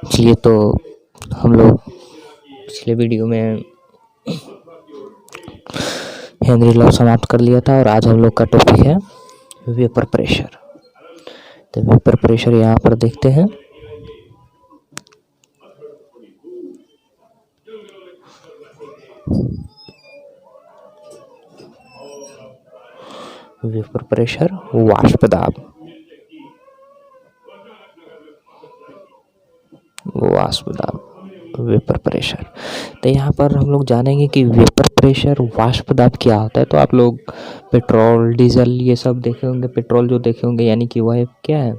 चलिए, तो हम लोग पिछले वीडियो में हेनरी लॉ समाप्त कर लिया था और आज हम लोग का टॉपिक है वेपर प्रेशर। तो वेपर प्रेशर यहाँ पर देखते हैं। वेपर प्रेशर, वाष्प दाब, वेपर प्रेशर। तो यहाँ पर हम लोग जानेंगे कि वेपर प्रेशर, वाष्प दाब क्या होता है। तो आप लोग पेट्रोल, डीजल ये सब देखे होंगे। पेट्रोल जो देखे होंगे यानी कि वह क्या है,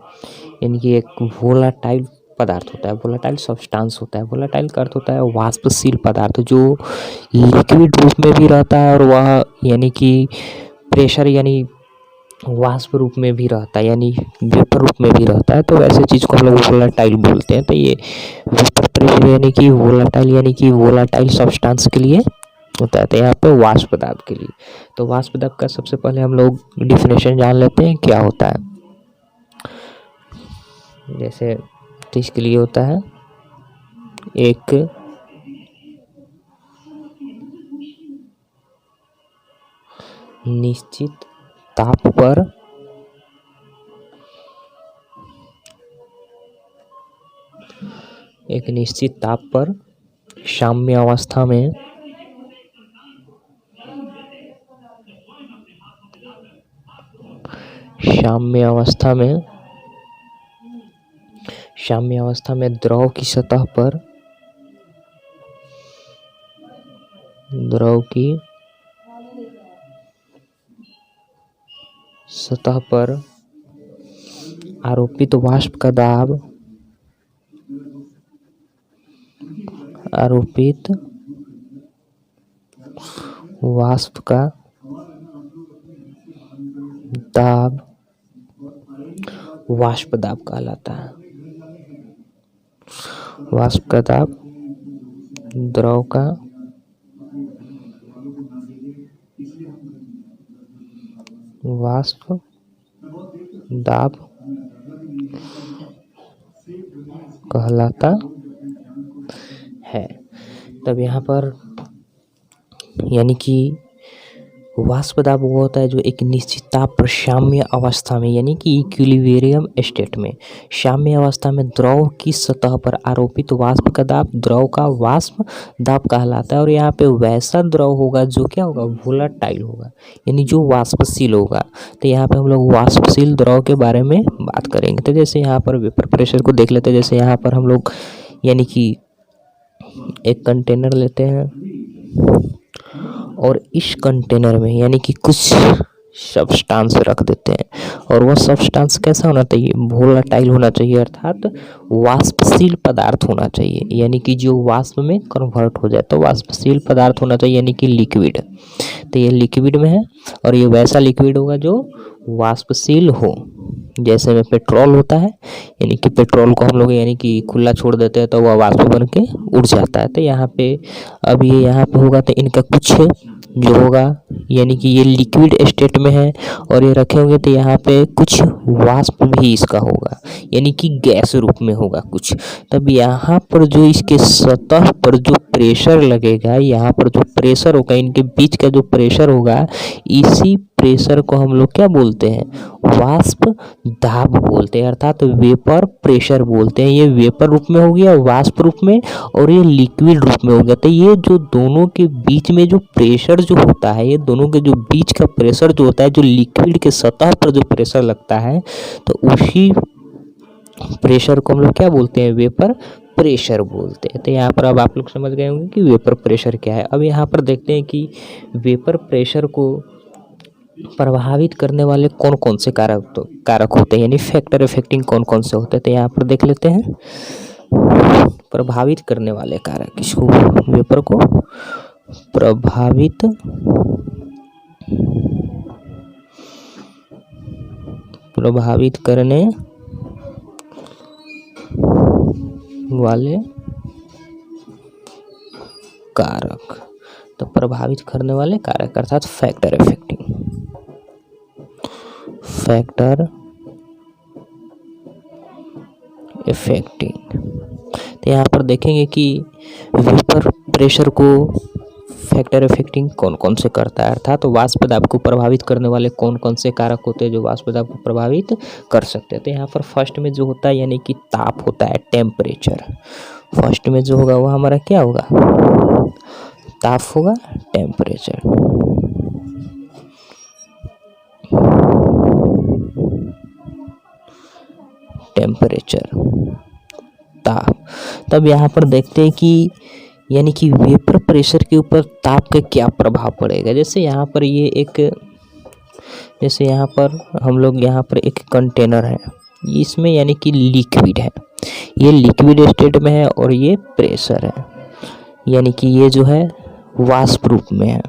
यानी कि एक वोलाटाइल पदार्थ होता है, वोलाटाइल सब्सटेंस होता है। वोलाटाइल का अर्थ होता है वाष्पशील पदार्थ जो लिक्विड रूप में भी रहता है और वह यानी कि प्रेशर यानी वाष्प रूप में भी रहता है, यानी वेपर रूप में भी रहता है। तो वैसे चीज़ को हम लोग वोलाटाइल बोलते हैं। तो ये वेपर प्रेशर यानी कि वोलाटाइल सब्सटेंस के लिए होता है। तो यहाँ पे वाष्प दाब के लिए, तो वाष्प दाब का सबसे पहले हम लोग डिफिनेशन जान लेते हैं क्या होता है। जैसे तो इसके लिए होता है एक निश्चित ताप पर साम्य अवस्था में द्रव की सतह पर आरोपित वाष्प का दाब वाष्प दाब कहलाता है। वाष्प का दाब द्रव का वाष्प दाब कहलाता है। तब यहाँ पर यानी कि वाष्प दाब वो होता है जो एक निश्चित ताप पर साम्य अवस्था में यानी कि इक्विलिब्रियम स्टेट में साम्य अवस्था में द्रव की सतह पर आरोपित वाष्प का दाब द्रव का वाष्प दाब कहलाता है। और यहाँ पे वैसा द्रव होगा जो क्या होगा, वोलाटाइल होगा, यानी जो वाष्पशील होगा। तो यहाँ पे हम लोग वाष्पशील द्रव के बारे में बात करेंगे। तो जैसे यहाँ पर वेपर प्रेशर को देख लेते हैं। जैसे यहाँ पर हम लोग यानी कि एक कंटेनर लेते हैं और इस कंटेनर में यानी कि कुछ सब्सटेंस रख देते हैं और वह सब्सटेंस कैसा होना चाहिए, वोलाटाइल होना चाहिए, अर्थात वाष्पशील पदार्थ होना चाहिए, यानी कि जो वाष्प में कन्वर्ट हो जाए। तो वाष्पशील पदार्थ होना चाहिए यानी कि लिक्विड। तो ये लिक्विड में है और ये वैसा लिक्विड होगा जो वाष्पशील हो। जैसे में पेट्रोल होता है, यानी कि पेट्रोल को हम लोग यानी कि खुला छोड़ देते हैं तो वह वाष्प बन के उड़ जाता है। तो यहाँ पे अब ये यहाँ पे होगा तो इनका कुछ जो होगा यानी कि ये लिक्विड स्टेट में है और ये रखे होंगे तो यहाँ पे कुछ वाष्प भी इसका होगा यानी कि गैस रूप में होगा कुछ। तब यहाँ पर जो इसके सतह पर जो प्रेशर लगेगा, यहाँ पर जो प्रेशर होगा, इनके बीच का जो प्रेशर होगा, इसी प्रेशर को हम लोग क्या बोलते हैं, वाष्प दाब बोलते हैं, अर्थात वेपर प्रेशर बोलते हैं। ये वेपर रूप में हो गया, वाष्प रूप में, और ये लिक्विड रूप में हो गया। तो ये जो दोनों के बीच में जो प्रेशर जो होता है, ये दोनों के जो बीच का प्रेशर जो होता है, जो लिक्विड के सतह पर जो प्रेशर लगता है, तो उसी प्रेशर को हम लोग क्या बोलते हैं, वेपर प्रेशर बोलते हैं। तो यहाँ पर अब आप लोग समझ गए होंगे कि वेपर प्रेशर क्या है। अब यहाँ पर देखते हैं कि वेपर प्रेशर को प्रभावित करने वाले कौन कौन से कारक होते हैं, यानी फैक्टर इफेक्टिंग कौन कौन से होते हैं। तो यहाँ पर देख लेते हैं प्रभावित करने वाले कारक। इसको वेपर को प्रभावित करने वाले कारक। तो प्रभावित करने वाले कारक अर्थात फैक्टर इफेक्टिंग। तो यहाँ पर देखेंगे कि वेपर प्रेशर को फैक्टर इफेक्टिंग कौन कौन से करता है, अर्थात तो वाष्प दाब को प्रभावित करने वाले कौन कौन से कारक होते हैं जो वाष्प दाब को प्रभावित कर सकते हैं। तो यहाँ पर फर्स्ट में जो होता है यानी कि ताप होता है, टेम्परेचर। फर्स्ट में जो होगा वो हमारा क्या होगा, ताप होगा, टेम्परेचर। टेम्परेचर, ताप। तब यहाँ पर देखते हैं कि यानी कि वेपर प्रेशर के ऊपर ताप का क्या प्रभाव पड़ेगा। जैसे यहाँ पर ये एक, जैसे यहाँ पर हम लोग यहाँ पर एक कंटेनर है, इसमें यानी कि लिक्विड है, ये लिक्विड स्टेट में है और ये प्रेशर है, यानी कि ये जो है वाष्प रूप में है।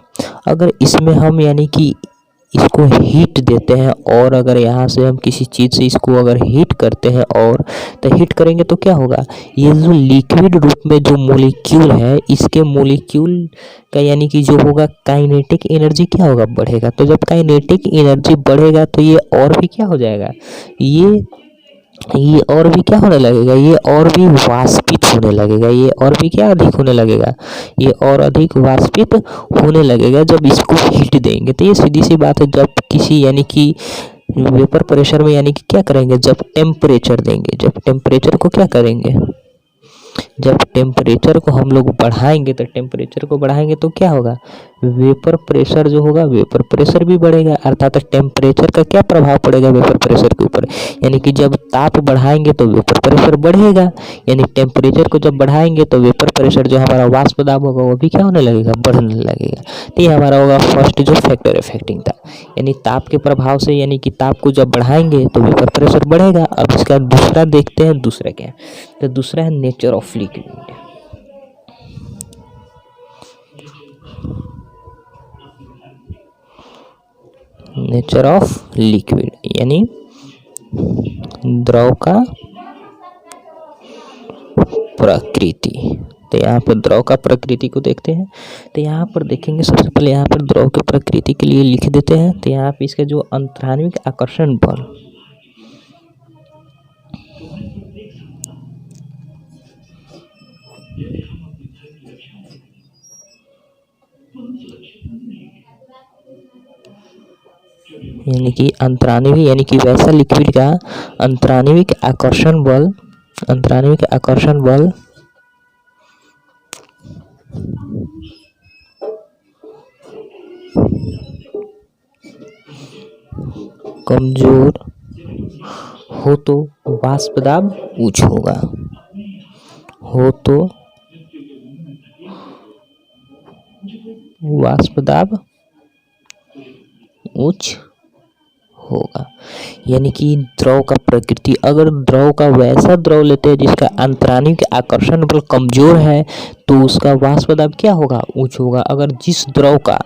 अगर इसमें हम यानी कि इसको हीट देते हैं और अगर यहाँ से हम किसी चीज़ से इसको अगर हीट करते हैं और तो हीट करेंगे तो क्या होगा, ये जो लिक्विड रूप में जो मॉलिक्यूल है इसके मॉलिक्यूल का यानी कि जो होगा काइनेटिक एनर्जी क्या होगा, बढ़ेगा। तो जब काइनेटिक एनर्जी बढ़ेगा तो ये और भी क्या हो जाएगा, ये और भी क्या होने लगेगा, ये और भी वाष्पित होने लगेगा, ये और भी क्या अधिक होने लगेगा, ये और अधिक वाष्पित होने लगेगा जब इसको हीट देंगे। तो ये सीधी सी बात है, जब किसी यानी कि वेपर प्रेशर में यानी कि क्या करेंगे, जब टेम्परेचर देंगे, जब टेम्परेचर को क्या करेंगे, जब टेम्परेचर को हम लोग बढ़ाएंगे, तो टेम्परेचर को बढ़ाएंगे तो क्या होगा, वेपर प्रेशर जो होगा, वेपर प्रेशर भी बढ़ेगा। अर्थात टेम्परेचर का क्या प्रभाव पड़ेगा वेपर प्रेशर के ऊपर, यानी कि जब ताप बढ़ाएंगे तो वेपर प्रेशर बढ़ेगा, यानी टेम्परेचर को जब बढ़ाएंगे तो वेपर प्रेशर जो हमारा वाष्प दाब होगा वो भी क्या होने लगेगा, बढ़ने लगेगा। तो ये हमारा होगा फर्स्ट जो फैक्टर इफेक्टिंग था, यानी ताप के प्रभाव से, यानी कि ताप को जब बढ़ाएंगे तो वेपर प्रेशर बढ़ेगा। अब इसका दूसरा देखते हैं, दूसरा क्या है, तो दूसरा है nature of liquid. Nature of liquid यानी द्रव का प्रकृति। तो यहाँ पर द्रव का प्रकृति को देखते हैं। तो यहाँ पर देखेंगे, सबसे पहले यहाँ पर द्रव के प्रकृति के लिए लिख देते हैं। तो यहाँ पे इसका जो अंतराण्विक आकर्षण बल, यानी कि अंतराण्विक, यानी कि वैसा लिक्विड का अंतराण्विक आकर्षण बल, अंतराण्विक आकर्षण बल कमजोर हो तो वाष्प दाब उच्च होगा, हो तो वाष्प दाब उच्च होगा। यानी कि द्रव का प्रकृति, अगर द्रव का वैसा द्रव लेते हैं जिसका अंतराण्विक आकर्षण बल कमजोर है तो उसका वाष्प दाब क्या होगा, उच्च होगा। अगर जिस द्रव का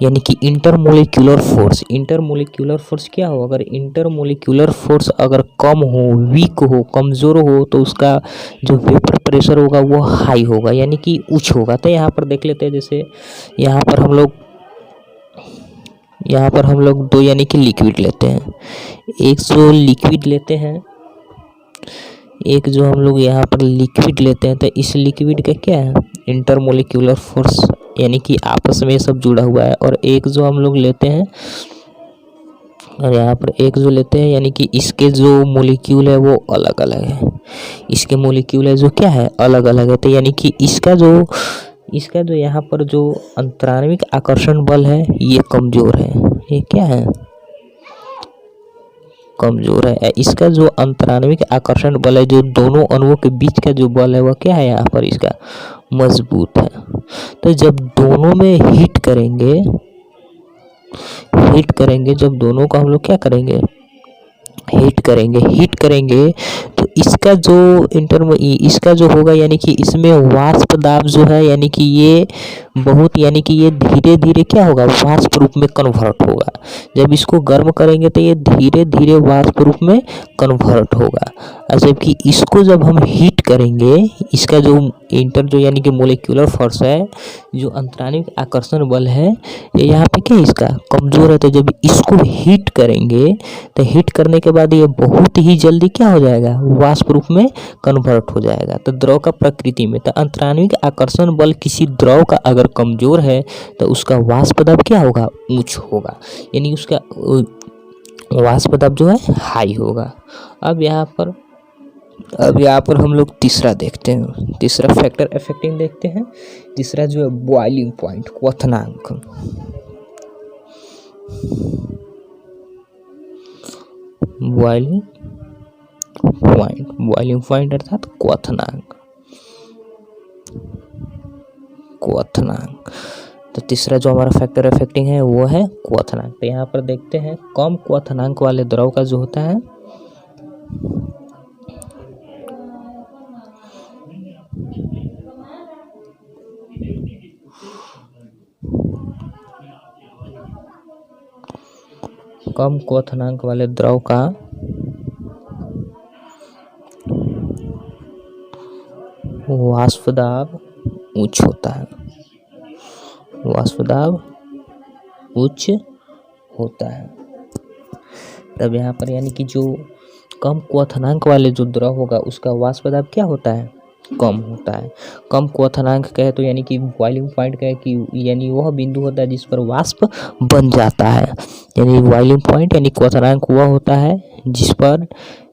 यानी कि इंटरमोलिक्यूलर फोर्स, इंटरमोलिक्यूलर फोर्स क्या हो, अगर इंटरमोलिक्यूलर फोर्स अगर कम हो, वीक हो, कमजोर हो तो उसका जो वेपर प्रेशर होगा वो हाई होगा, यानी कि उच्च होगा। तो यहाँ पर देख लेते हैं, जैसे यहाँ पर हम लोग दो यानी कि लिक्विड लेते हैं, एक जो लिक्विड लेते हैं, एक जो हम लोग यहाँ पर लिक्विड लेते हैं। तो इस लिक्विड का क्या है, इंटरमोलिक्यूलर फोर्स यानी कि आपस में सब जुड़ा हुआ है। और एक जो हम लोग लेते हैं, और यहाँ पर एक जो लेते हैं यानी कि इसके जो मोलिक्यूल है वो अलग अलग है, इसके मोलिक्यूल है जो क्या है, अलग अलग है। तो यानी कि इसका जो यहाँ पर जो अंतराण्विक आकर्षण बल है ये कमजोर है, ये क्या है, कमजोर है। इसका जो अंतराण्विक आकर्षण बल है, जो दोनों अणुओं के बीच का जो बल है वह क्या है, यहाँ पर इसका मजबूत है। तो जब दोनों में हीट करेंगे, जब दोनों को हम लोग क्या करेंगे, हीट करेंगे तो इसका जो होगा यानी कि इसमें वाष्प दाब जो है यानी कि ये बहुत, यानी कि ये धीरे धीरे क्या होगा, वाष्प रूप में कन्वर्ट होगा। जब इसको गर्म करेंगे तो ये धीरे धीरे वाष्प रूप में कन्वर्ट होगा। और जबकि इसको जब हम हीट करेंगे, इसका जो इंटर जो यानी कि मोलिकुलर फोर्स है, जो अंतराणिक आकर्षण बल है, ये यहाँ पे क्या है इसका कमज़ोर है। तो जब इसको हीट करेंगे तो हीट करने के बाद ये बहुत ही जल्दी क्या हो जाएगा, वाष्प रूप में कन्वर्ट हो जाएगा। तो द्रव का प्रकृति में तो अंतराणिक आकर्षण बल किसी द्रव का अगर कमज़ोर है तो उसका वाष्प दाब क्या होगा, उच्च होगा, यानी उसका वाष्प दाब जो है हाई होगा। अब यहाँ पर हम लोग तीसरा देखते हैं, तीसरा फैक्टर अफेक्टिंग देखते हैं। तीसरा जो है बॉइलिंग पॉइंट, क्वथनांक। बॉइलिंग पॉइंट अर्थात क्वथनांक। तो तीसरा जो हमारा फैक्टर अफेक्टिंग है वो है क्वथनांक। तो यहाँ पर देखते हैं कम क्वथनांक वाले द्रव का जो होता है कम क्वथनांक वाले द्रव का वाष्प दाब उच्च होता है, वाष्प दाब उच्च होता है। तब यहाँ पर यानी कि जो कम क्वथनांक वाले जो द्रव होगा उसका वाष्प दाब क्या होता है, कम होता है। कम क्वथनांक कहे तो यानी कि बॉइलिंग पॉइंट कहे कि यानी वह बिंदु होता है जिस पर वाष्प बन जाता है। यानी बॉइलिंग पॉइंट यानी क्वथनांक वह होता है जिस पर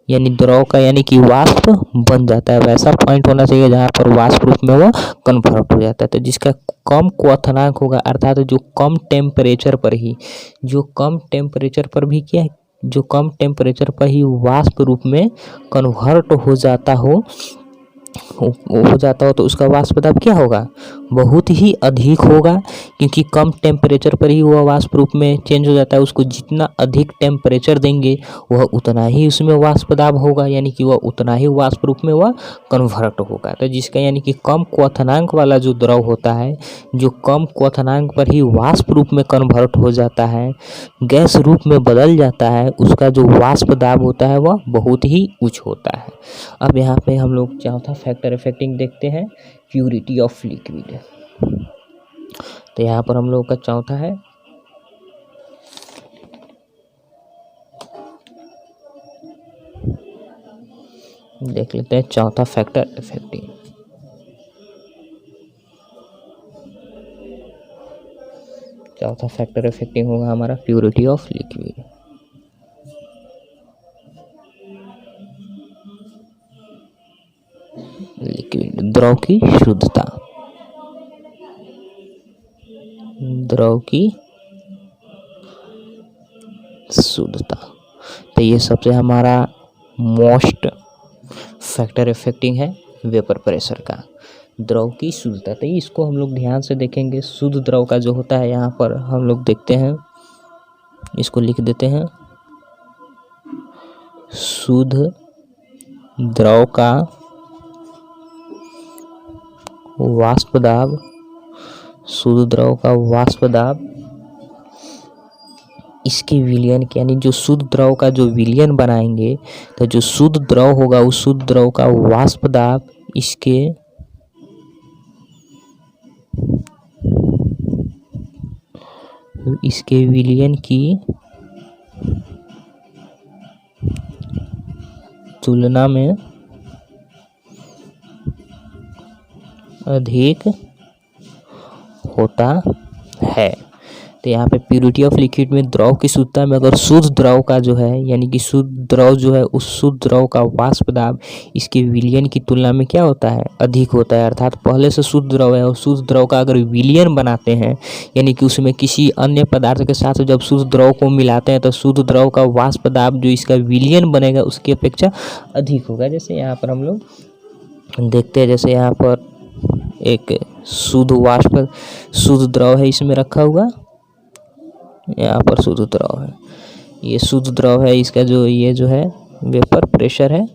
यानी द्रव का यानी कि वाष्प बन जाता है। वैसा पॉइंट होना चाहिए जहाँ पर वाष्प रूप में वह कन्वर्ट हो जाता है। तो जिसका कम क्वथनांक होगा अर्थात जो कम टेम्परेचर पर ही वाष्प रूप में कन्वर्ट हो जाता हो तो उसका वाष्प दाब क्या होगा, बहुत ही अधिक होगा, क्योंकि कम टेम्परेचर पर ही वह वाष्प रूप में चेंज हो जाता है। उसको जितना अधिक टेम्परेचर देंगे वह उतना ही उसमें वाष्प दाब होगा, यानी कि वह उतना ही वाष्प रूप में वह कन्वर्ट होगा। तो जिसका यानी कि कम क्वथनांक वाला जो द्रव होता है, जो कम क्वथनांक पर ही वाष्प रूप में कन्वर्ट हो जाता है, गैस रूप में बदल जाता है, उसका जो वाष्प दाब होता है वह बहुत ही उच्च होता है। अब यहाँ पे हम लोग चौथा फैक्टर अफेक्टिंग देखते हैं, प्यूरिटी ऑफ लिक्विड। तो यहाँ पर हम लोग का चौथा है देख लेते हैं चौथा फैक्टर अफेक्टिंग। चौथा फैक्टर अफेक्टिंग होगा हमारा प्यूरिटी ऑफ लिक्विड। द्रव की शुद्धता, तो ये सबसे हमारा मोस्ट फैक्टर अफेक्टिंग है वेपर प्रेशर का, द्रव की शुद्धता। तो इसको हम लोग ध्यान से देखेंगे। शुद्ध द्रव का जो होता है यहाँ पर हम लोग देखते हैं, इसको लिख देते हैं, शुद्ध द्रव का वाष्प दाब, शुद्ध द्रव का वाष्प दाब इसके विलयन के, यानी जो शुद्ध द्रव का जो विलयन बनाएंगे तो जो शुद्ध द्रव होगा उस शुद्ध द्रव का वाष्प दाब इसके विलयन की तुलना में अधिक होता है। तो यहाँ पे प्यूरिटी ऑफ लिक्विड में द्रव की शुद्धता में अगर शुद्ध द्रव का जो है यानी कि शुद्ध द्रव जो है उस शुद्ध द्रव का वाष्प दाब इसके विलयन की तुलना में क्या होता है, अधिक होता है। अर्थात पहले से शुद्ध द्रव है और शुद्ध द्रव का अगर विलयन बनाते हैं यानी कि उसमें किसी अन्य पदार्थ के साथ जब शुद्ध द्रव को मिलाते हैं तो शुद्ध द्रव का वाष्प दाब जो इसका विलयन बनेगा उसकी अपेक्षा अधिक होगा। जैसे यहाँ पर हम लोग देखते हैं, जैसे यहाँ पर एक शुद्ध द्रव है इसमें रखा हुआ, यहाँ पर शुद्ध द्रव है, ये शुद्ध द्रव है, इसका जो ये जो है वेपर प्रेशर है,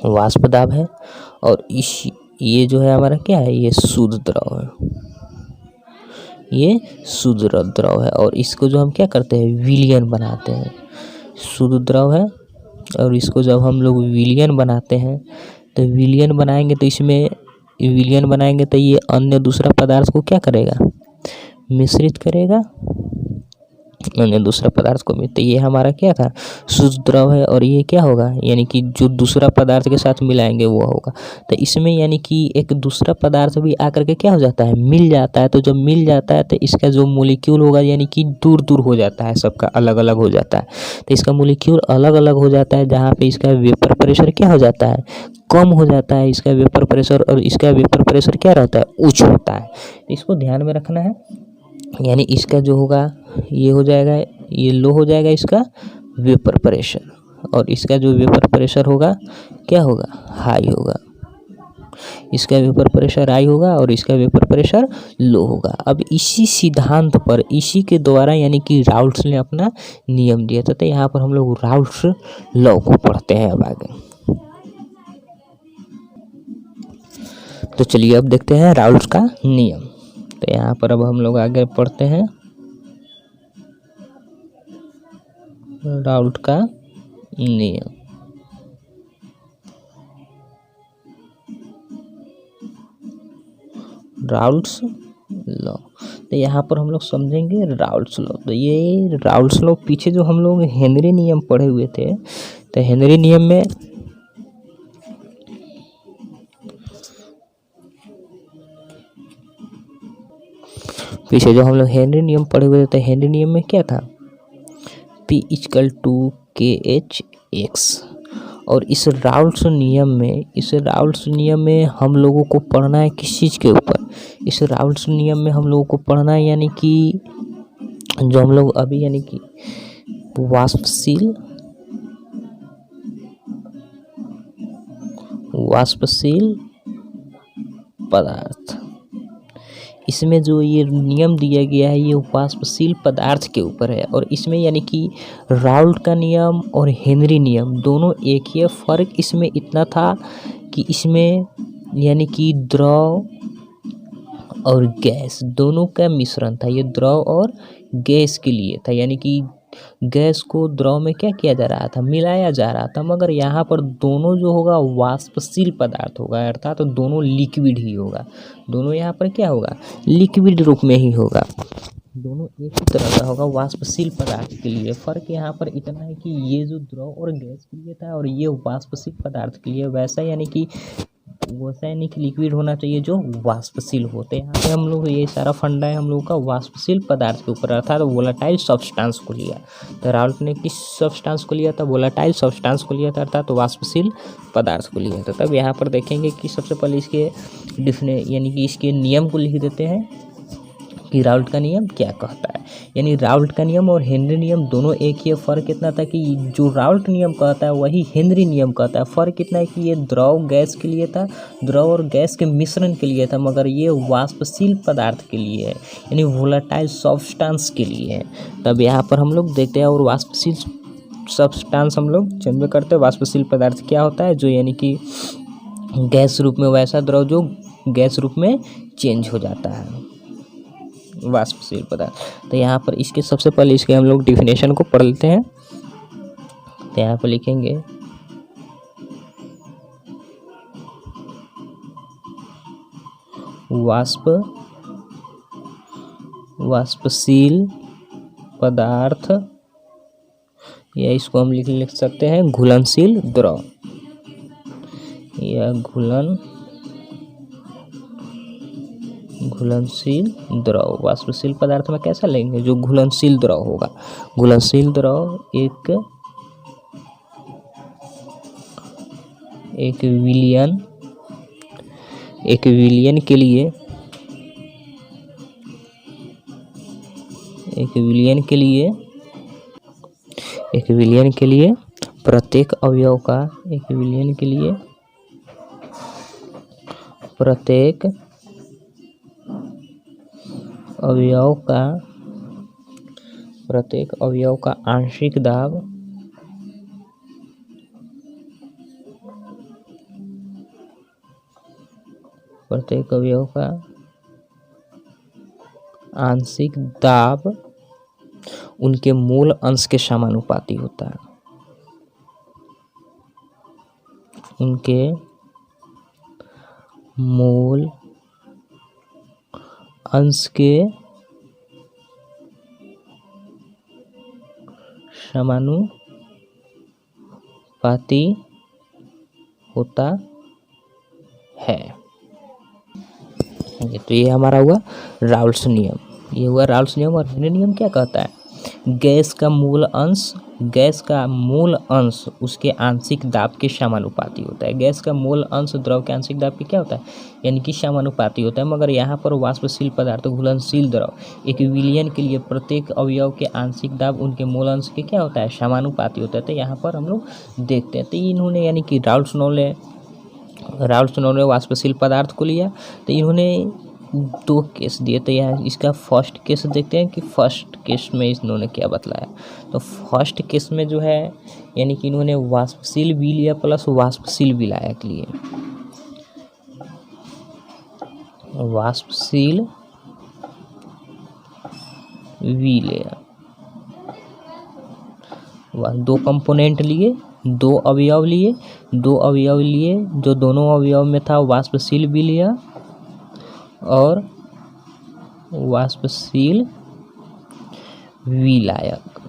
वाष्प दाब है, और ये जो है हमारा क्या है, ये शुद्ध द्रव है, ये शुद्ध द्रव है। और इसको जो हम क्या करते हैं, विलयन बनाते हैं। शुद्ध द्रव है और इसको जब हम लोग विलयन बनाते हैं तो विलयन बनाएंगे तो इसमें विलयन बनाएंगे तो ये अन्य दूसरा पदार्थ को क्या करेगा, मिश्रित करेगा, अन्य दूसरा पदार्थ को। तो ये हमारा क्या था, शुद्ध द्रव है, और ये क्या होगा, यानी कि जो दूसरा पदार्थ के साथ मिलाएंगे वो होगा। तो इसमें यानी कि एक दूसरा पदार्थ भी आकर के क्या हो जाता है, मिल जाता है। तो जब मिल जाता है तो इसका जो मोलिक्यूल होगा यानी कि दूर दूर हो जाता है, सबका अलग अलग हो जाता है। तो इसका मोलिक्यूल अलग अलग हो जाता है, जहाँ पे इसका वेपर प्रेशर क्या हो जाता है, कम हो जाता है इसका वेपर प्रेशर, और इसका वेपर प्रेशर क्या रहता है, उच्च होता है। इसको ध्यान में रखना है। यानी इसका जो होगा ये हो जाएगा, ये लो हो जाएगा इसका वेपर प्रेशर, और इसका जो वेपर प्रेशर होगा क्या होगा, हाई होगा। इसका वेपर प्रेशर हाई होगा और इसका वेपर प्रेशर लो होगा। अब इसी सिद्धांत पर, इसी के द्वारा यानी कि राउल्ट्स ने अपना नियम दिया था। तो यहाँ पर हम लोग राउल्ट्स लॉ को पढ़ते हैं अब आगे। तो चलिए अब देखते हैं राउल्ट्स का नियम। तो यहाँ पर अब हम लोग आगे पढ़ते हैं राउल्ट का नियम। Raoult's law. तो यहाँ पर हम लोग समझेंगे राउल्ट्स लॉ। तो ये राउल्ट्स लॉ पीछे जो हम लोग हेनरी नियम पढ़े हुए थे, तो हेनरी नियम में पीछे जो हम लोग हेनरी नियम पढ़े हुए थे, हेनरी नियम में क्या था, P = 2KH(x). और इस राउल्ट्स नियम में हम लोगों को पढ़ना है किस चीज़ के ऊपर, इस राउल्ट्स नियम में हम लोगों को पढ़ना है यानी कि जो हम लोग अभी यानी कि वाष्पशील पदार्थ, इसमें जो ये नियम दिया गया है ये वाष्पशील पदार्थ के ऊपर है। और इसमें यानी कि राउल्ट का नियम और हेनरी नियम दोनों एक ही है। फ़र्क इसमें इतना था कि इसमें यानी कि द्रव और गैस दोनों का मिश्रण था। ये द्रव और गैस के लिए था, यानी कि गैस को द्रव में क्या किया जा रहा था, मिलाया जा रहा था। मगर यहाँ पर दोनों जो होगा वाष्पशील पदार्थ होगा, अर्थात तो दोनों लिक्विड ही होगा। दोनों यहाँ पर क्या होगा, लिक्विड रूप में ही होगा। दोनों एक ही तरह का होगा वाष्पशील पदार्थ के लिए। फ़र्क यहाँ पर इतना है कि ये जो द्रव और गैस के लिए था और ये वाष्पशील पदार्थ के लिए वैसा यानी कि लिक्विड होना चाहिए जो वाष्पशील होते हैं। यहाँ पे हम लोग ये सारा फंडा है हम लोगों का वाष्पशील पदार्थ के ऊपर, अर्थात वोलेटाइल सब्सटेंस को लिया। तो राउल्ट ने किस सब्सटेंस को लिया था, वोलेटाइल सब्सटेंस को लिया था, अर्थात वाष्पशील पदार्थ को लिया था। तब यहाँ पर देखेंगे कि सबसे पहले इसके यानी कि इसके नियम को लिख देते हैं कि राउल्ट का नियम क्या कहता है। यानी राउल्ट का नियम और हेनरी नियम दोनों एक ही है। फ़र्क इतना था कि जो राउल्ट नियम कहता है वही हेनरी नियम कहता है। फ़र्क इतना है कि ये द्रव गैस के लिए था, द्रव और गैस के मिश्रण के लिए था, मगर ये वाष्पशील पदार्थ के लिए है, यानी वोलेटाइल सब्सटेंस के लिए है। तब यहाँ पर हम लोग देखते हैं और वाष्पशील सब्सटेंस हम लोग जन्म करते हैं। वाष्पशील पदार्थ क्या होता है, जो यानी कि गैस रूप में, वैसा द्रव जो गैस रूप में चेंज हो जाता है, वाष्पशील पदार्थ। तो यहाँ पर इसके सबसे पहले इसके हम लोग डिफिनेशन को पढ़ लेते हैं। तो यहाँ पर लिखेंगे वाष्पशील पदार्थ, या इसको हम लिख सकते हैं घुलनशील द्रव, या घुलनशील द्रव। वाष्पशील पदार्थ में कैसा लेंगे, जो घुलनशील द्रव होगा। घुलनशील द्रव एक विलयन के लिए प्रत्येक अवयव का आंशिक दाब उनके मूल अंश के समानुपाती होता है। उनके मोल अंश के समानुपाती होता है। तो ये हमारा हुआ राउल्स नियम। ये हुआ राउल्स नियम। और हेनरी नियम क्या कहता है? गैस का मूल अंश उसके आंशिक दाब के समानुपाती होता है। गैस का मूल अंश द्रव के आंशिक दाब के क्या होता है? यानी कि समानुपाती होता है। मगर यहाँ पर वाष्पशील पदार्थ, घुलनशील द्रव, एक विलयन के लिए प्रत्येक अवयव के आंशिक दाब उनके मूल अंश के क्या होता है? समानुपाती होता है। तो यहाँ पर हम लोग देखते हैं। तो इन्होंने यानी कि राउल्स ने वाष्पशील पदार्थ को लिया। तो इन्होंने 2 केस दिए। तो यहाँ इसका फर्स्ट केस देखते हैं कि फर्स्ट केस में इन्होंने क्या बतलाया। तो फर्स्ट केस में जो है यानी कि इन्होंने वाष्पशील भी लिया प्लस वाष्पशील विलायक लिए। वाष्पशील विलायक 2 कंपोनेंट लिए, 2 अवयव लिए जो दोनों अवयव में था वाष्पशील विलय और वाष्पशील विलायक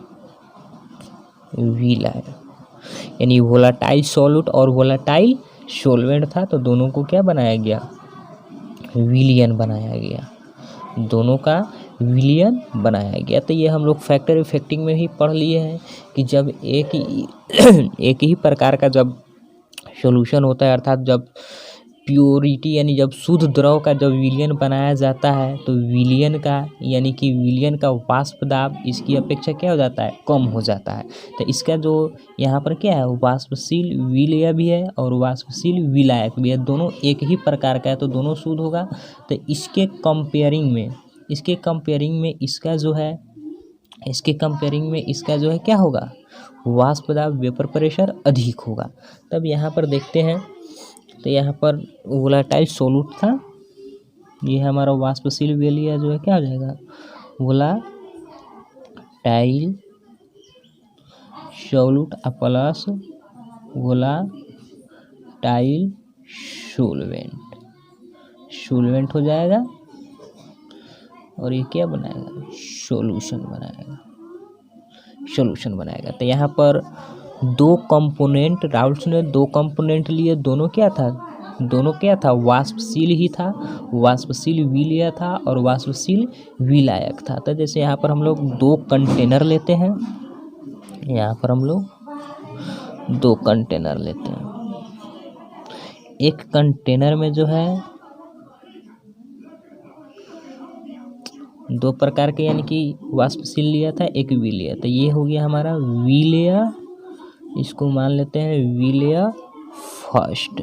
यानी वोलाटाइल सॉल्यूट और वोलाटाइल सॉल्वेंट था। तो दोनों को क्या बनाया गया? विलयन बनाया गया। दोनों का विलयन बनाया गया। तो ये हम लोग फैक्टर इफेक्टिंग में ही पढ़ लिए हैं कि जब एक ही प्रकार का जब सॉल्यूशन होता है, अर्थात जब प्योरिटी यानी जब शुद्ध द्रव का जब विलयन बनाया जाता है तो विलयन का वाष्प दाब इसकी अपेक्षा क्या हो जाता है? कम हो जाता है। तो इसका जो यहाँ पर क्या है? वाष्पशील विलय भी है और वाष्पशील विलायक भी है। दोनों एक ही प्रकार का है तो दोनों शुद्ध होगा। तो इसके कंपेयरिंग में इसका जो है क्या होगा? वाष्प दाब, वेपर प्रेशर अधिक होगा। तब यहाँ पर देखते हैं। तो यहाँ पर वोलाटाइल सॉल्यूट था, ये हमारा वाष्पशील विलय जो है क्या हो जाएगा? Volatile solute plus volatile solvent हो जाएगा। और ये क्या बनाएगा? सॉल्यूशन बनाएगा। तो यहाँ पर 2 कंपोनेंट, राउल्स ने 2 कंपोनेंट लिए। दोनों क्या था? वाष्पशील ही था, वाष्पशील विलय था और वाष्पशील विलायक था। तो जैसे यहाँ पर हम लोग 2 कंटेनर लेते हैं। एक कंटेनर में जो है 2 प्रकार के यानी कि वाष्पशील लिया था, एक विलय। तो ये हो गया हमारा विलय, इसको मान लेते हैं विलय फर्स्ट।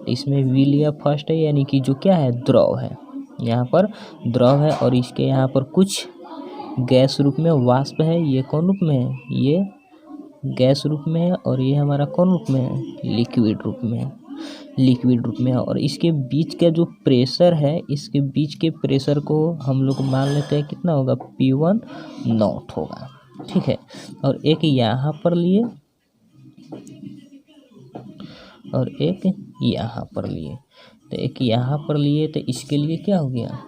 इसमें विलय फर्स्ट है यानी कि जो क्या है? द्रव है। यहाँ पर द्रव है और इसके यहाँ पर कुछ गैस रूप में वाष्प है। ये कौन रूप में है? ये गैस रूप में है। और ये हमारा कौन रूप में है? लिक्विड रूप में है। और इसके बीच का जो प्रेशर है, इसके बीच के प्रेशर को हम लोग मान लेते हैं कितना होगा? P1 नॉट होगा। ठीक है। और एक यहाँ पर लिए और एक यहाँ पर लिए। तो एक यहाँ पर लिए तो इसके लिए क्या हो गया?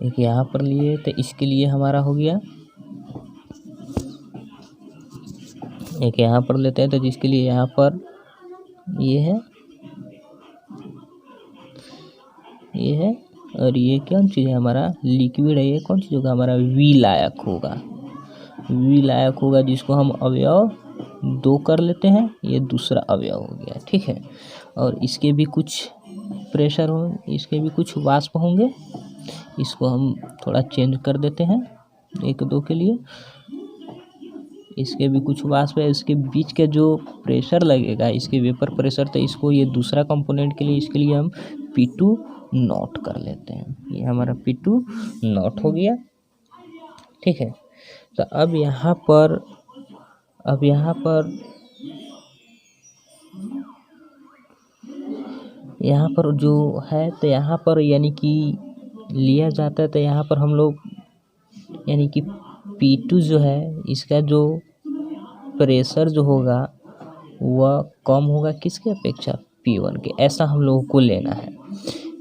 एक यहाँ पर लिए तो इसके लिए हमारा हो गया। एक यहाँ पर लेते हैं तो जिसके लिए यहाँ पर ये है और ये कौन चीज़ है? हमारा लिक्विड है। ये कौन चीज़ होगा? हमारा विलायक होगा जिसको हम अवयव 2 कर लेते हैं। ये दूसरा अवयव हो गया। ठीक है। और इसके भी कुछ प्रेशर इसके भी कुछ वाष्प होंगे। इसको हम थोड़ा चेंज कर देते हैं 1-2 के लिए। इसके भी कुछ वाष्प है। इसके बीच के जो प्रेशर लगेगा, इसके वेपर प्रेशर, तो इसको ये दूसरा कंपोनेंट के लिए इसके लिए हम P2 नॉट कर लेते हैं। ये हमारा P2 नॉट हो गया। ठीक है। तो अब यहाँ पर जो है, तो यहाँ पर यानी कि लिया जाता है। तो यहाँ पर हम लोग यानी कि P2 जो है, इसका जो प्रेशर जो होगा वह कम होगा किसके अपेक्षा? P1 के, ऐसा हम लोगों को लेना है।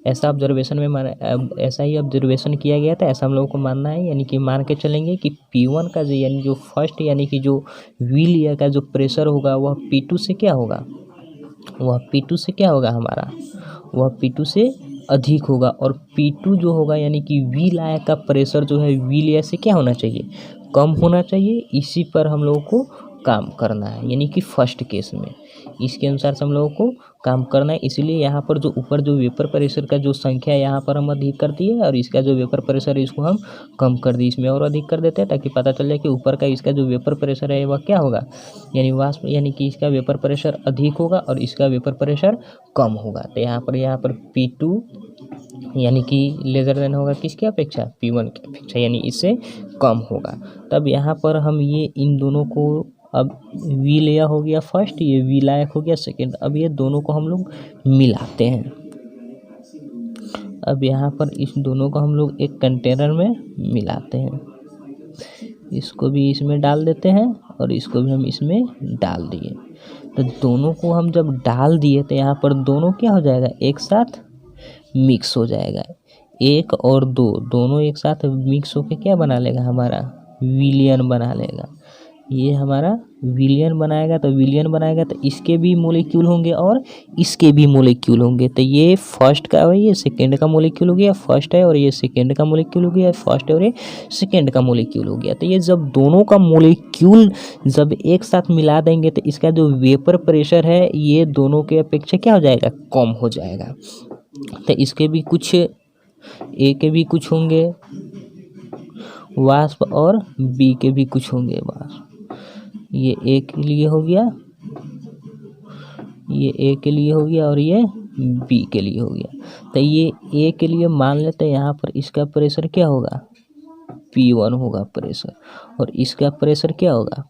ऐसा ऑब्जर्वेशन में ऐसा ही ऑब्जर्वेशन किया गया था, ऐसा हम लोगों को मानना है। यानी कि मान के चलेंगे कि P1 का यानी जो फर्स्ट यानी कि जो व्हील ईयर का जो प्रेशर होगा वह P2 से क्या होगा, वह P2 से क्या होगा हमारा, वह P2 से अधिक होगा। और P2 जो होगा यानी कि व्हील आया का प्रेशर जो है व्हील ईयर से क्या होना चाहिए, कम होना चाहिए। इसी पर हम लोगों को काम करना है, यानी कि फर्स्ट केस में इसके अनुसार से हम लोगों को काम करना है। इसलिए यहाँ पर जो ऊपर जो वेपर प्रेशर का जो संख्या है यहाँ पर हम अधिक कर दिए और इसका जो वेपर प्रेशर है इसको हम कम कर दिए, इसमें और अधिक कर देते हैं ताकि पता चल जाए कि ऊपर का इसका जो वेपर प्रेशर है वह क्या होगा, यानी वाष्प यानी कि इसका वेपर प्रेशर अधिक होगा और इसका वेपर प्रेशर कम होगा। तो यहाँ पर P2 यानी कि लेजर देन होगा किसकी अपेक्षा, P1 की अपेक्षा, यानी इससे कम होगा। तब यहाँ पर हम ये इन दोनों को, अब व्हील या हो गया फर्स्ट, ये व्हील आयक हो गया सेकंड, अब ये दोनों को हम लोग मिलाते हैं। अब यहाँ पर इस दोनों को हम लोग एक कंटेनर में मिलाते हैं, इसको भी इसमें डाल देते हैं और इसको भी हम इसमें डाल दिए। तो दोनों को हम जब डाल दिए तो यहाँ पर दोनों क्या हो जाएगा, एक साथ मिक्स हो जाएगा। 1 और 2 दोनों एक साथ मिक्स होकर क्या बना लेगा, हमारा विलियन बना लेगा। ये हमारा विलियन बनाएगा, तो विलियन बनाएगा तो इसके भी मोलिक्यूल होंगे और इसके भी मोलिक्यूल होंगे। तो ये फर्स्ट का है, ये सेकंड का मोलिक्यूल हो गया, फर्स्ट है और ये सेकंड का मोलिक्यूल हो गया, फर्स्ट है और ये सेकंड का मोलिक्यूल हो गया। तो ये जब दोनों का मोलिक्यूल जब एक साथ मिला देंगे तो इसका जो वेपर प्रेशर है ये दोनों के अपेक्षा क्या हो जाएगा, कम हो जाएगा। तो इसके भी कुछ ए के भी कुछ होंगे वाष्प और बी के भी कुछ होंगे वाष्प। ये ए के लिए हो गया, ये ए के लिए हो गया और ये बी के लिए हो गया। तो ये ए के लिए मान लेते हैं यहाँ पर इसका प्रेशर क्या होगा, P1 होगा प्रेशर, और इसका प्रेशर क्या होगा,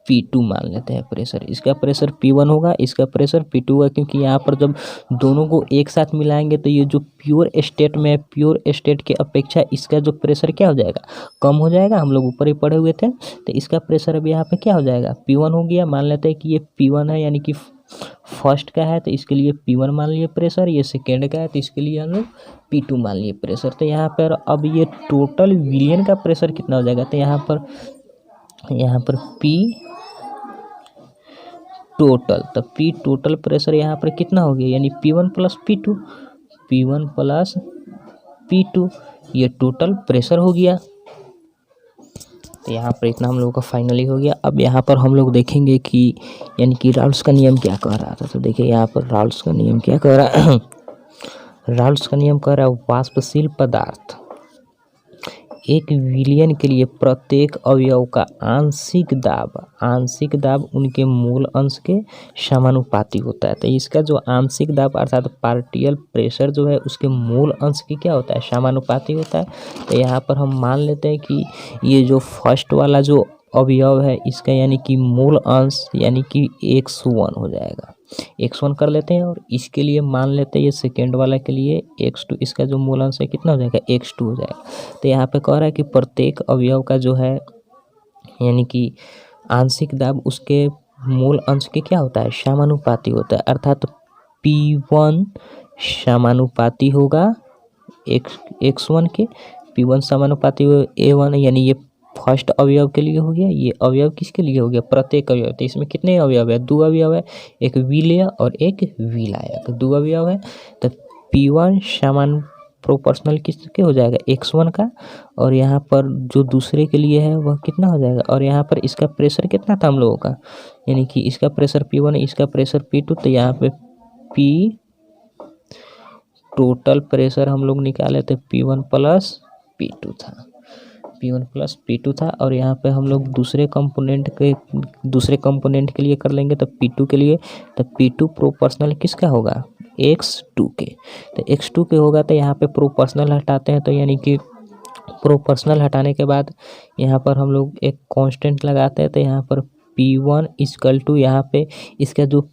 P2 मान लेते हैं प्रेशर। इसका प्रेशर P1 होगा, इसका प्रेशर P2 होगा, क्योंकि यहाँ पर जब दोनों को एक साथ मिलाएंगे तो ये जो प्योर स्टेट में, प्योर स्टेट के अपेक्षा इसका जो प्रेशर क्या हो जाएगा, कम हो जाएगा। हम लोग ऊपर ही पढ़े हुए थे। तो इसका प्रेशर अब यहाँ पे क्या हो जाएगा, P1 हो गया। मान लेते हैं कि ये P1 है, यानी कि फर्स्ट का है तो इसके लिए P1 मान लिए प्रेशर, ये सेकेंड का है तो इसके लिए हम लोग P2 मान लिए प्रेशर। तो यहाँ पर अब ये टोटल विलियन का प्रेशर कितना हो जाएगा, तो यहाँ पर P टोटल, तो P टोटल प्रेशर यहाँ पर कितना हो गया, यानी P1 plus P2, P1 plus P2, ये टोटल प्रेशर हो गया। तो यहाँ पर इतना हम लोगों का फाइनली हो गया। अब यहाँ पर हम लोग देखेंगे कि यानी कि राल्स का नियम क्या कह रहा था। तो देखिए यहाँ पर राल्स का नियम क्या कह रहा है राल्स का नियम कह रहा है वाष्पशील पदार्थ एक विलियन के लिए प्रत्येक अवयव का आंशिक दाब उनके मूल अंश के समानुपाती होता है। तो इसका जो आंशिक दाब अर्थात पार्टियल प्रेशर जो है उसके मूल अंश के क्या होता है, समानुपाती होता है। तो यहाँ पर हम मान लेते हैं कि ये जो फर्स्ट वाला जो अवयव है इसका यानी कि मूल अंश यानी कि x1 हो जाएगा, x1 कर लेते हैं। और इसके लिए मान लेते हैं ये सेकेंड वाला के लिए x2, इसका जो मूल अंश है कितना हो जाएगा, x2 हो जाएगा। तो यहाँ पे कह रहा है कि प्रत्येक अवयव का जो है यानी कि आंशिक दाब उसके मूल अंश के क्या होता है, समानुपाती होता है। अर्थात P1 समानुपाती होगा x1 के, P1 समानुपाती A1, यानी ये फर्स्ट अवयव के लिए हो गया। ये अवयव किसके लिए हो गया, प्रत्येक अवयव। तो इसमें कितने अवयव है, 2 अवयव है, एक विलेय और एक विलायक, 2 अवयव है। तो P1 समान प्रोपोर्शनल किसके हो जाएगा, x1 का, और यहाँ पर जो दूसरे के लिए है वह कितना हो जाएगा। और यहाँ पर इसका प्रेशर कितना था हम लोगों का, यानी कि इसका प्रेशर P1 इसका प्रेशर P2। तो यहाँ पे P टोटल प्रेशर हम लोग निकाले थे P1 प्लस P2 था, P1 प्लस P2 था। और यहाँ पे हम लोग दूसरे कंपोनेंट के लिए कर लेंगे। तो P2 के लिए, तो P2 प्रोपोर्शनल किसका होगा, x2 के। तो x2 के होगा तो यहाँ पे प्रोपोर्शनल हटाते हैं। तो यानी कि प्रोपोर्शनल हटाने के बाद यहाँ पर हम लोग एक कांस्टेंट लगाते हैं। तो यहाँ पर P1 इक्वल टू यहाँ पे इसका जो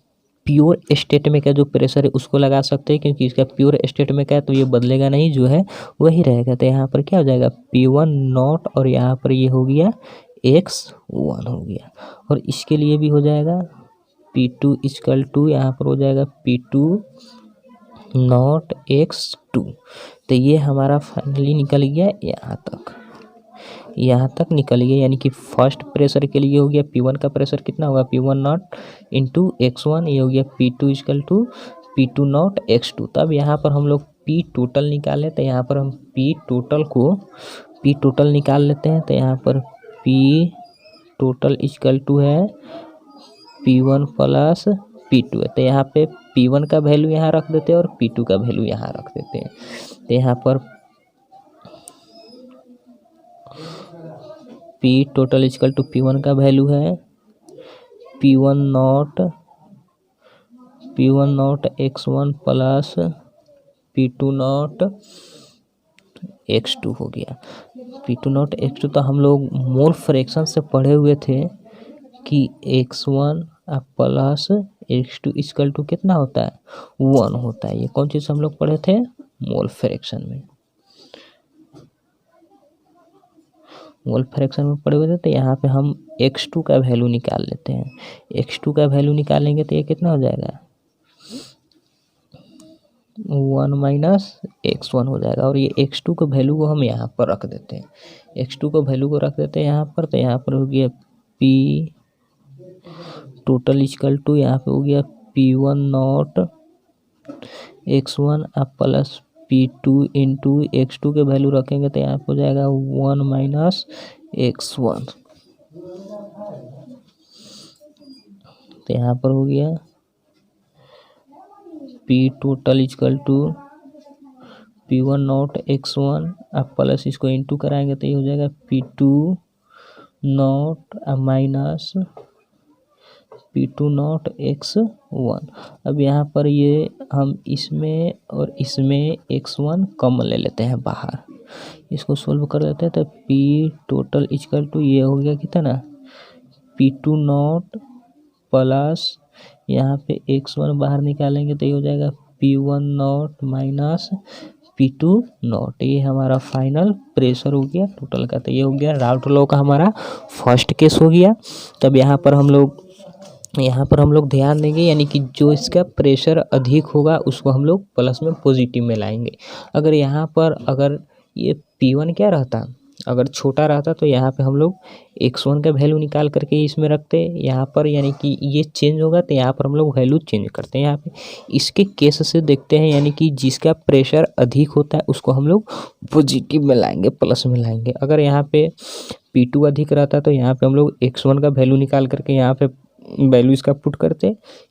प्योर स्टेट में का जो प्रेशर है उसको लगा सकते हैं, क्योंकि इसका प्योर स्टेट में का है तो ये बदलेगा नहीं, जो है वही रहेगा। तो यहाँ पर क्या हो जाएगा, P1 नॉट, और यहाँ पर ये हो गया x1 हो गया। और इसके लिए भी हो जाएगा P2 इक्वल टू यहाँ पर हो जाएगा P2 नॉट x2। तो ये हमारा फाइनली निकल गया यहाँ तक निकल गया, यानी कि फर्स्ट प्रेशर के लिए हो गया P1 का प्रेशर कितना होगा P1 नॉट इंटू x1, ये हो गया P2 equal to P2 not x2। तब यहाँ पर हम लोग P टोटल निकालें, तो यहाँ पर हम P टोटल निकाल लेते हैं। तो यहाँ पर P टोटल इक्वल टू है P1 प्लस P2 है। तो यहाँ पे P1 का वैल्यू यहाँ रख देते हैं और P2 का वैल्यू यहाँ रख देते हैं। तो यहाँ पर P total equal to P1 का वैल्यू है P1 not x1 plus P2 not x2 हो गया। P2 नॉट x2 तो हम लोग मोल फ्रैक्शन से पढ़े हुए थे कि x1 plus x2 equal to कितना होता है 1 होता है। ये कौन चीज़ हम लोग पढ़े थे मोल फ्रैक्शन में, पढ़े हुए थे। तो यहाँ पे हम x2 का वैल्यू निकाल लेते हैं। x2 का वैल्यू निकालेंगे तो ये कितना हो जाएगा 1 माइनस x1 हो जाएगा। और ये x2 को वैल्यू को हम यहाँ पर रख देते हैं, x2 को वैल्यू को रख देते हैं यहाँ पर। तो यहाँ पर हो गया P टोटल इक्वल टू यहाँ पे हो गया P1 not x1 plus P2 into x2 के वैल्यू रखेंगे तो यहाँ पे हो जाएगा 1 माइनस x1। तो यहाँ पर हो गया P total equal to P1 not x1 plus इसको इंटू कराएंगे तो ये हो जाएगा P2 not minus P2 not x1। अब यहाँ पर ये हम इसमें और इसमें x1 कम ले लेते हैं बाहर, इसको सोल्व कर देते हैं। तो P टोटल इक्वल टू ये हो गया कितना P2 नॉट प्लस यहाँ पे x1 बाहर निकालेंगे तो ये हो जाएगा P1 not minus P2 not. ये हमारा फाइनल प्रेशर हो गया टोटल का। तो ये हो गया राउल्ट लॉ का हमारा फर्स्ट केस हो गया। तब यहाँ पर हम लोग ध्यान देंगे, यानी कि जो इसका प्रेशर अधिक होगा उसको हम लोग प्लस में पॉजिटिव में लाएंगे। अगर यहाँ पर अगर ये P1 क्या रहता, अगर छोटा रहता तो यहाँ पे हम लोग x1 का वैल्यू निकाल करके इसमें रखते यहाँ पर, यानी कि ये चेंज होगा तो यहाँ पर हम लोग वैल्यू चेंज करते हैं। यहाँ पे इसके केस से देखते हैं, यानी कि जिसका प्रेशर अधिक होता है उसको हम लोग पॉजिटिव में लाएंगे, प्लस में लाएंगे। अगर यहाँ पे P2 अधिक रहता तो यहाँ पे हम लोग x1 का वैल्यू निकाल करके यहाँ पे वैल्यू इसका पुट करते,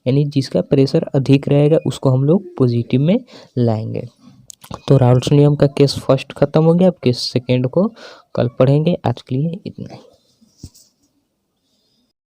यानी जिसका प्रेशर अधिक रहेगा उसको हम लोग पॉजिटिव में लाएंगे। तो राउल्ट नियम का केस फर्स्ट खत्म हो गया। अब केस सेकेंड को कल पढ़ेंगे। आज के लिए इतना ही।